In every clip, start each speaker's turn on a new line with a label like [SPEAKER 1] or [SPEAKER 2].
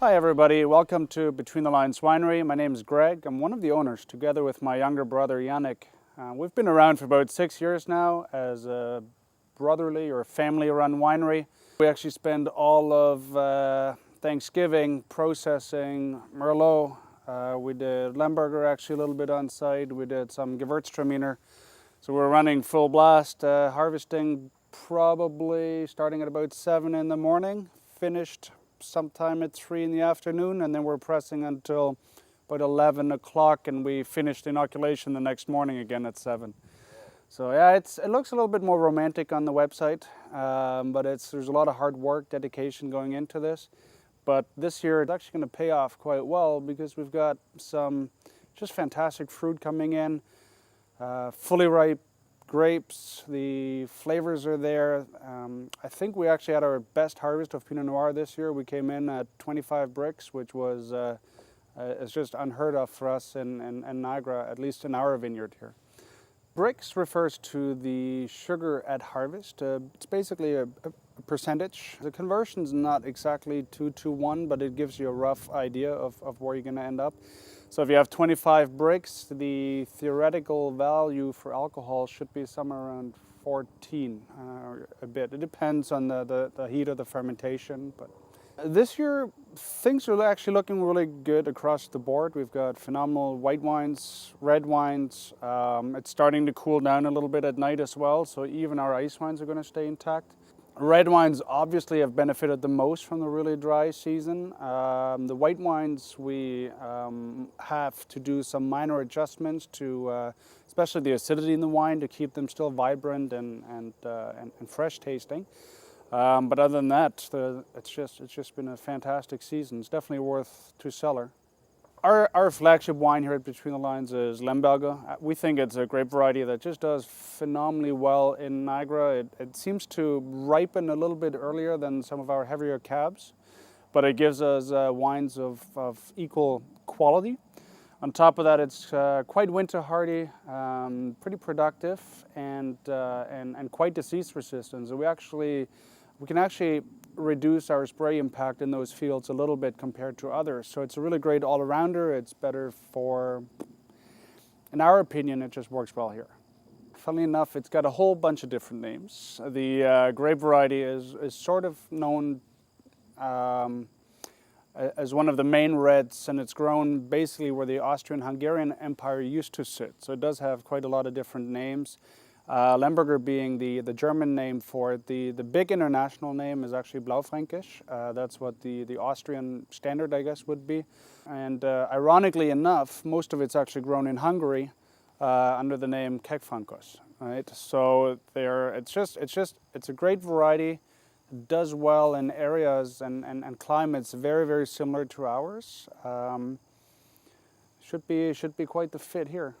[SPEAKER 1] Hi everybody, welcome to Between the Lines Winery. My name is Greg. I'm one of the owners together with my younger brother Yannick. We've been around for about 6 years now as a brotherly or family-run winery. We actually spend all of Thanksgiving processing Merlot. We did Lemberger actually a little bit on site. We did some Gewürztraminer. So we're running full blast, harvesting probably starting at about 7 in the morning, finished sometime at 3 in the afternoon, and then we're pressing until about 11 o'clock, and we finished inoculation the next morning again at 7. So yeah, it looks a little bit more romantic on the website, but there's a lot of hard work, dedication going into this. But this year it's actually going to pay off quite well because we've got some just fantastic fruit coming in, fully ripe grapes, the flavors are there. I think we actually had our best harvest of Pinot Noir this year. We came in at 25 bricks, which was it's just unheard of for us in Niagara, at least in our vineyard here. Bricks refers to the sugar at harvest. It's basically a percentage. The conversion's not exactly 2-to-1, but it gives you a rough idea of where you're going to end up. So if you have 25 bricks, the theoretical value for alcohol should be somewhere around 14, a bit. It depends on the heat of the fermentation. But this year, things are actually looking really good across the board. We've got phenomenal white wines, red wines. It's starting to cool down a little bit at night as well, so even our ice wines are going to stay intact. Red wines obviously have benefited the most from the really dry season. The white wines, we have to do some minor adjustments to, especially the acidity in the wine, to keep them still vibrant and fresh tasting. But other than that, it's just been a fantastic season. It's definitely worth to cellar. Our flagship wine here at Between the Lines is Lemberger. We think it's a grape variety that just does phenomenally well in Niagara. It seems to ripen a little bit earlier than some of our heavier cabs, but it gives us wines of equal quality. On top of that, it's quite winter hardy, pretty productive, and quite disease resistant. So we can actually reduce our spray impact in those fields a little bit compared to others. So it's a really great all-arounder. It's better for, in our opinion, it just works well here. Funnily enough, it's got a whole bunch of different names. The grape variety is sort of known as one of the main reds, and it's grown basically where the Austrian-Hungarian Empire used to sit. So it does have quite a lot of different names. Lemberger being the German name for it. The big international name is actually Blaufränkisch. That's what the Austrian standard, I guess, would be. And ironically enough, most of it's actually grown in Hungary under the name Kekfrankos. Right? So it's a great variety. It does well in areas and climates very, very similar to ours. Should be quite the fit here.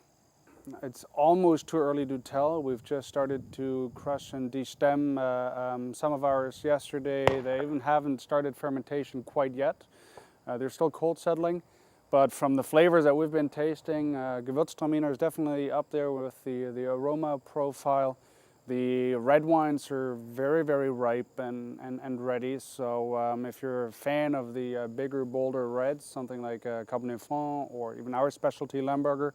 [SPEAKER 1] It's almost too early to tell. We've just started to crush and destem some of ours yesterday. They even haven't started fermentation quite yet. They're still cold settling. But from the flavors that we've been tasting, Gewürztraminer is definitely up there with the aroma profile. The red wines are very, very ripe and ready. So if you're a fan of the bigger, bolder reds, something like Cabernet Franc or even our specialty Lemberger,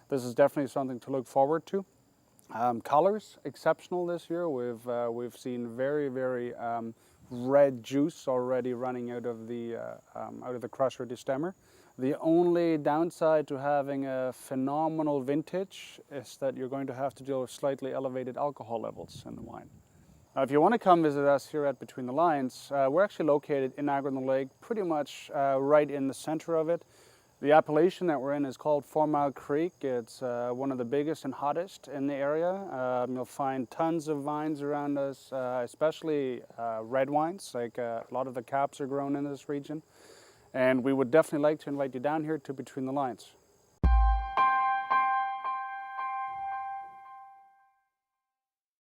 [SPEAKER 1] this is definitely something to look forward to. Colors, exceptional this year. We've seen very, very red juice already running out of the crusher destemmer. The only downside to having a phenomenal vintage is that you're going to have to deal with slightly elevated alcohol levels in the wine. Now, if you want to come visit us here at Between the Lines, we're actually located in Niagara-on-the-Lake, pretty much right in the center of it. The appellation that we're in is called 4 Mile Creek. It's one of the biggest and hottest in the area. You'll find tons of vines around us, especially red wines. Like a lot of the caps are grown in this region. And we would definitely like to invite you down here to Between the Lines.